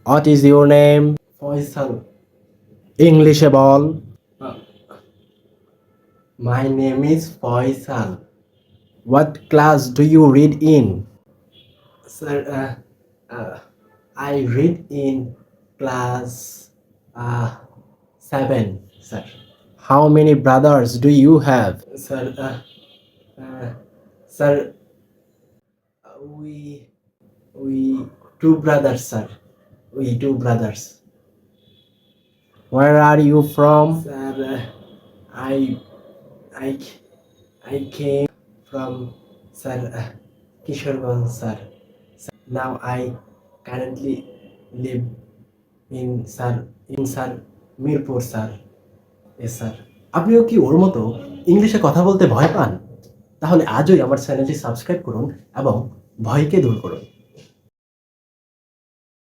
What is your name? Faisal. ইংলিশে বল। My name is Faisal. What class do you read in? Sir I read in class 7 sir. How many brothers do you have? Sir sir we we two brothers sir. We two brothers. Where are you from? Sir I I I came from sir Kishorganj sir. Now I currently live in sir Mirpur sir. Yes sir. আপনিও কি ওর মতো ইংলিশে কথা বলতে ভয় পান? তাহলে আজই আমার চ্যানেলটি সাবস্ক্রাইব করুন এবং ভয়কে দূর করুন।